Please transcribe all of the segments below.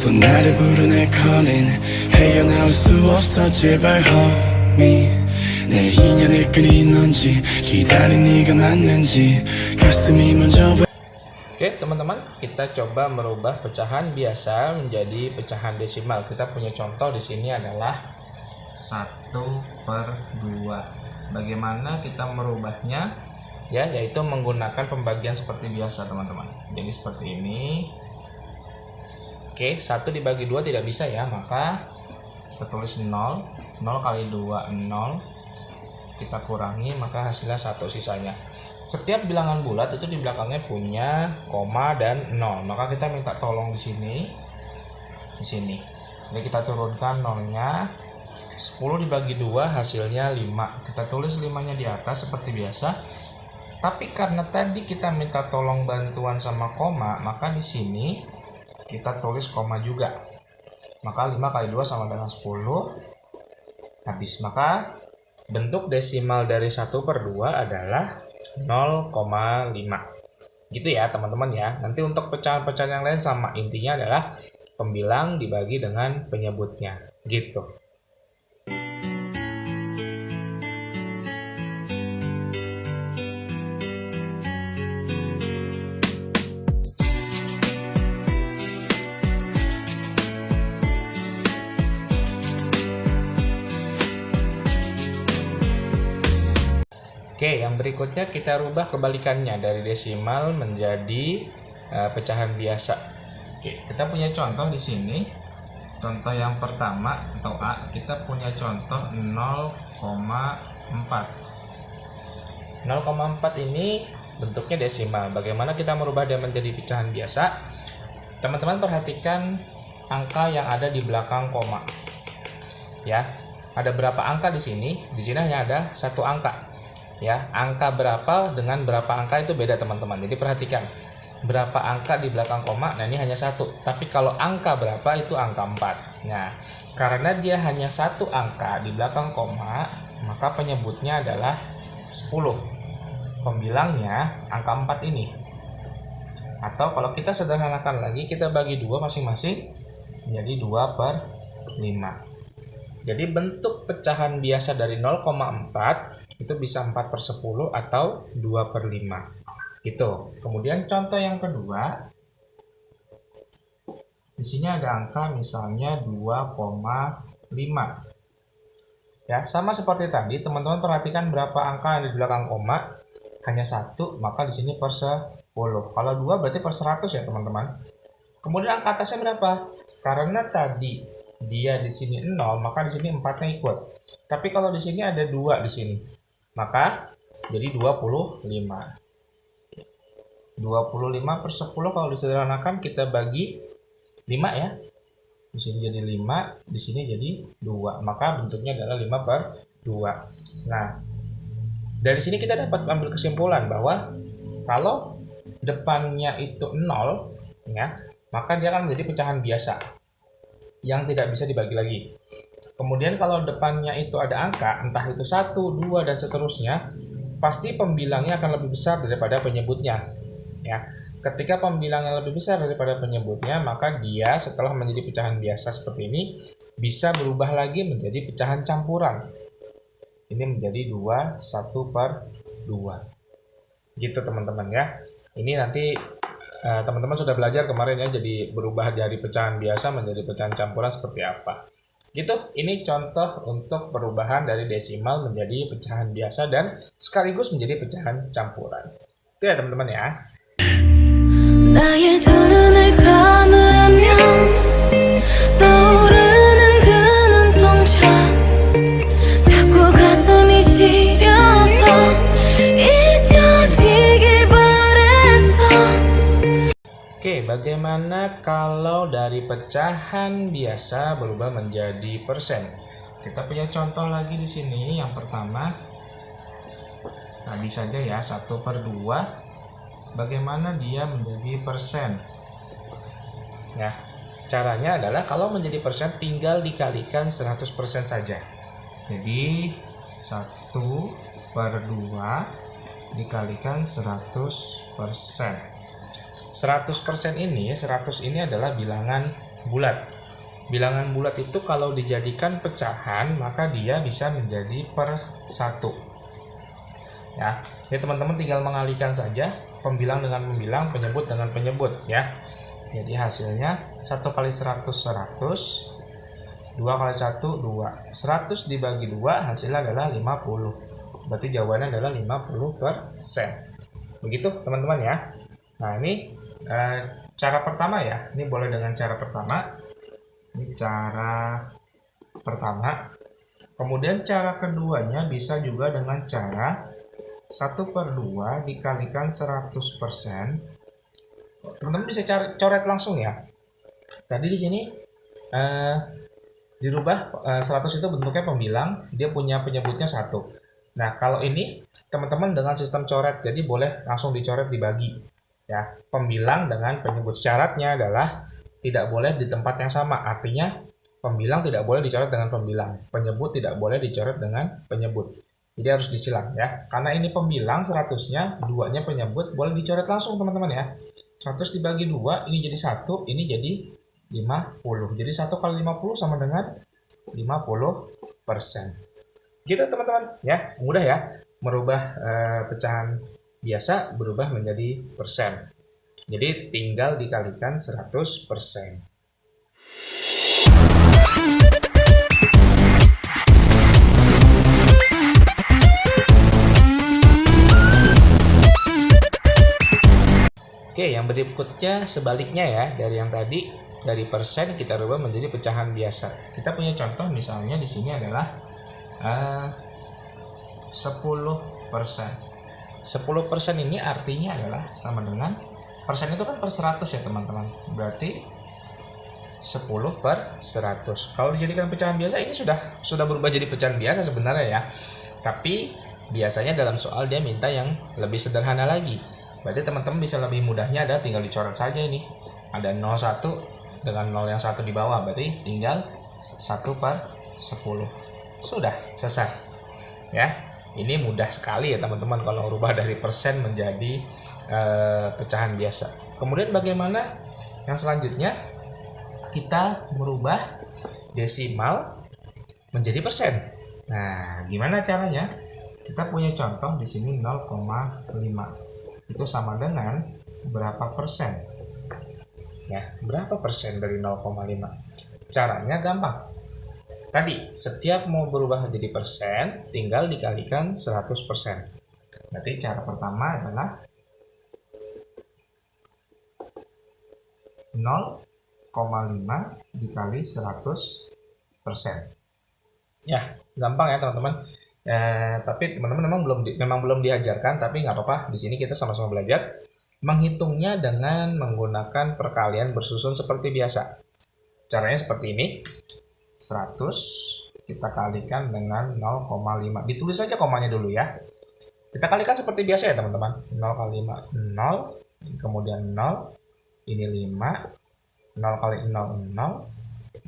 또 나를 부르네 calling 헤어나올 수 없어 제발 homie 내 인연의 끈이 넌지 기다린 네가 맞는지 가슴이 먼저. Oke teman-teman, kita coba merubah pecahan biasa menjadi pecahan desimal. Kita punya contoh di sini adalah 1/2. Bagaimana kita merubahnya? Ya, yaitu menggunakan pembagian seperti biasa teman-teman. Jadi seperti ini. Oke, 1 dibagi 2 tidak bisa ya, maka kita tulis 0. 0 kali 2 0. Kita kurangi, maka hasilnya 1 sisanya. Setiap bilangan bulat itu di belakangnya punya koma dan 0. Maka kita minta tolong di sini. Di sini. Jadi kita turunkan 0-nya. 10 dibagi 2 hasilnya 5. Kita tulis 5-nya di atas seperti biasa. Tapi karena tadi kita minta tolong bantuan sama koma, maka di sini kita tulis koma juga. Maka 5 kali 2 sama dengan 10. Habis. Maka bentuk desimal dari 1/2 adalah 0,5. Gitu ya teman-teman ya. Nanti untuk pecahan-pecahan yang lain sama, intinya adalah pembilang dibagi dengan penyebutnya gitu. Oke, yang berikutnya kita rubah kebalikannya dari desimal menjadi pecahan biasa. Oke, kita punya contoh di sini. Contoh yang pertama atau A, kita punya contoh 0,4. 0,4 ini bentuknya desimal. Bagaimana kita merubah dia menjadi pecahan biasa? Teman-teman perhatikan angka yang ada di belakang koma. Ya, ada berapa angka di sini? Di sini hanya ada satu angka. Ya, angka berapa dengan berapa angka itu beda teman-teman. Jadi perhatikan berapa angka di belakang koma. Nah ini hanya satu. Tapi kalau angka berapa itu angka 4. Nah karena dia hanya satu angka di belakang koma, maka penyebutnya adalah 10. Pembilangnya angka 4 ini. Atau kalau kita sederhanakan lagi, kita bagi 2 masing-masing menjadi 2/5. Jadi bentuk pecahan biasa dari 0,4 itu bisa 4/10 atau 2/5 gitu. Kemudian contoh yang kedua, di sini ada angka misalnya 2,5. Ya, sama seperti tadi, teman-teman perhatikan berapa angka yang di belakang koma, hanya satu, maka di sini per 10. Kalau 2 berarti per 100 ya teman-teman. Kemudian angka atasnya berapa? Karena tadi dia di sini 0, maka di sini 4-nya ikut. Tapi kalau di sini ada 2 di sini, maka jadi 25. 25/10 kalau disederhanakan kita bagi 5 ya. Di sini jadi 5, di sini jadi 2. Maka bentuknya adalah 5/2. Nah, dari sini kita dapat ambil kesimpulan bahwa kalau depannya itu 0 ya, maka dia akan menjadi pecahan biasa yang tidak bisa dibagi lagi. Kemudian kalau depannya itu ada angka, entah itu 1, 2, dan seterusnya, pasti pembilangnya akan lebih besar daripada penyebutnya. Ya, ketika pembilangnya lebih besar daripada penyebutnya, maka dia setelah menjadi pecahan biasa seperti ini, bisa berubah lagi menjadi pecahan campuran. Ini menjadi 1/2. Gitu teman-teman ya. Ini nanti teman-teman sudah belajar kemarin ya, jadi berubah dari pecahan biasa menjadi pecahan campuran seperti apa. Gitu, ini contoh untuk perubahan dari desimal menjadi pecahan biasa dan sekaligus menjadi pecahan campuran. Itu ya teman-teman ya. Oke, bagaimana kalau dari pecahan biasa berubah menjadi persen? Kita punya contoh lagi di sini. Yang pertama, tadi saja ya, 1/2. Bagaimana dia menjadi persen? Ya, caranya adalah kalau menjadi persen tinggal dikalikan 100% saja. Jadi 1/2 dikalikan 100%. 100% ini, 100 ini adalah bilangan bulat. Bilangan bulat itu kalau dijadikan pecahan maka dia bisa menjadi per 1. Ya, jadi teman-teman tinggal mengalihkan saja pembilang dengan pembilang, penyebut dengan penyebut ya. Jadi hasilnya 1 kali 100 100, 2 kali 1 2. 100 dibagi 2 hasilnya adalah 50. Berarti jawabannya adalah 50%. Begitu teman-teman ya. Nah, ini cara pertama ya. Ini boleh dengan cara pertama. Ini cara pertama. Kemudian cara keduanya bisa juga dengan cara 1/2 dikalikan 100%. Teman-teman bisa coret langsung ya. Tadi di sini dirubah 100 itu bentuknya pembilang, dia punya penyebutnya 1. Nah, kalau ini teman-teman dengan sistem coret, jadi boleh langsung dicoret dibagi ya. Pembilang dengan penyebut, syaratnya adalah tidak boleh di tempat yang sama. Artinya pembilang tidak boleh dicoret dengan pembilang, penyebut tidak boleh dicoret dengan penyebut. Jadi harus disilang ya. Karena ini pembilang 100-nya, 2-nya penyebut, boleh dicoret langsung teman-teman ya. 100 dibagi 2, ini jadi 1, ini jadi 50. Jadi 1 kali 50 sama dengan 50%. Gitu teman-teman ya, mudah ya merubah pecahan biasa berubah menjadi persen. Jadi tinggal dikalikan 100%. Oke, yang berikutnya sebaliknya ya, dari yang tadi, dari persen kita rubah menjadi pecahan biasa. Kita punya contoh misalnya di sini adalah 10%. 10% ini artinya adalah sama dengan, persen itu kan per 100 ya teman-teman. Berarti 10/100. Kalau dijadikan pecahan biasa ini sudah berubah jadi pecahan biasa sebenarnya ya. Tapi biasanya dalam soal dia minta yang lebih sederhana lagi. Berarti teman-teman bisa lebih mudahnya ada tinggal dicoret saja ini. Ada 01 dengan 0 yang 1 di bawah, berarti tinggal 1/10. Sudah selesai. Ya. Ini mudah sekali ya teman-teman kalau rubah dari persen menjadi pecahan biasa. Kemudian bagaimana yang selanjutnya? Kita merubah desimal menjadi persen. Nah, gimana caranya? Kita punya contoh di sini 0,5. Itu sama dengan berapa persen? Ya, berapa persen dari 0,5? Caranya gampang. Tadi, setiap mau berubah menjadi persen, tinggal dikalikan 100%. Berarti cara pertama adalah 0,5 dikali 100%. Ya, gampang ya teman-teman. Tapi teman-teman memang belum diajarkan, tapi nggak apa-apa. Di sini kita sama-sama belajar menghitungnya dengan menggunakan perkalian bersusun seperti biasa. Caranya seperti ini. 100 kita kalikan dengan 0,5. Ditulis saja komanya dulu ya. Kita kalikan seperti biasa ya teman-teman. 0 kali 5 0, kemudian 0, ini 5, 0 kali 0 0,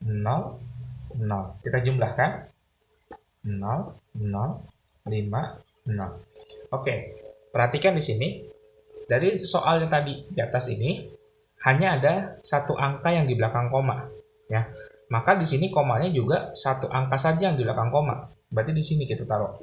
0, 0. Kita jumlahkan 0, 0, 5, 0. Oke, perhatikan di sini. Dari soal yang tadi di atas ini hanya ada satu angka yang di belakang koma, ya. Maka di sini komanya juga satu angka saja yang di belakang koma. Berarti di sini kita taruh,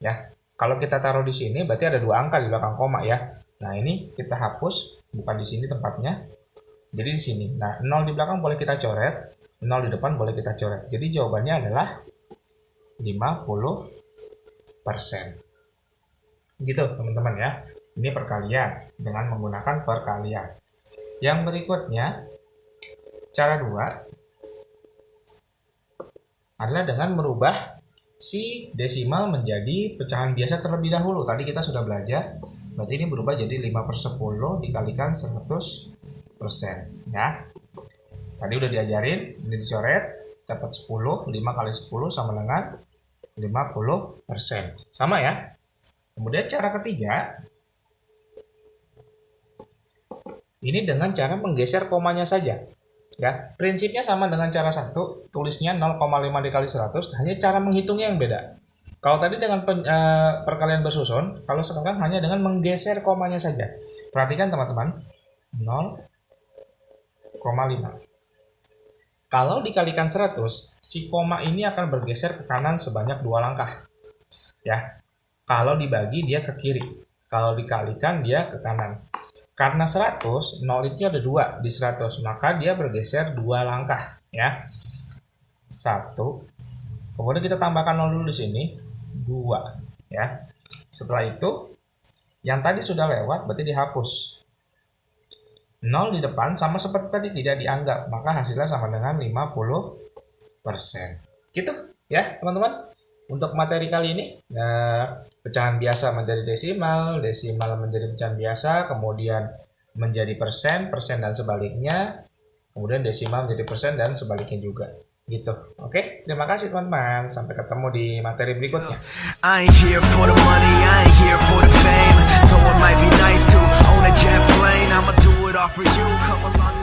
ya. Kalau kita taruh di sini berarti ada dua angka di belakang koma ya. Nah, ini kita hapus, bukan di sini tempatnya. Jadi di sini. Nah, 0 di belakang boleh kita coret, 0 di depan boleh kita coret. Jadi jawabannya adalah 50%. Gitu teman-teman ya. Ini perkalian dengan menggunakan perkalian. Yang berikutnya, cara 2 adalah dengan merubah si desimal menjadi pecahan biasa terlebih dahulu. Tadi kita sudah belajar, berarti ini berubah jadi 5/10 dikalikan 100%. Ya. Tadi udah diajarin, ini dicoret, dapat 10, 5 kali 10 sama dengan 50%. Sama ya. Kemudian cara ketiga, ini dengan cara menggeser komanya saja. Ya, prinsipnya sama dengan cara 1, tulisnya 0,5 dikali 100, hanya cara menghitungnya yang beda. Kalau tadi dengan perkalian bersusun, kalau sekarang hanya dengan menggeser komanya saja. Perhatikan teman-teman, 0,5. Kalau dikalikan 100, si koma ini akan bergeser ke kanan sebanyak 2 langkah. Ya. Kalau dibagi dia ke kiri. Kalau dikalikan dia ke kanan. Karena 100, 0 itu ada 2 di 100, maka dia bergeser 2 langkah, ya. 1. Kemudian kita tambahkan 0 dulu di sini, 2, ya. Setelah itu, yang tadi sudah lewat berarti dihapus. 0 di depan sama seperti tadi tidak dianggap, maka hasilnya sama dengan 50%. Gitu ya teman-teman. Untuk materi kali ini, pecahan biasa menjadi desimal, desimal menjadi pecahan biasa, kemudian menjadi persen, persen dan sebaliknya, kemudian desimal menjadi persen dan sebaliknya juga. Gitu. Oke, terima kasih teman-teman. Sampai ketemu di materi berikutnya. I ain't here for the money, I ain't here for the fame. Though it might be nice to own a jet plane, I'ma do it all for you. Come along.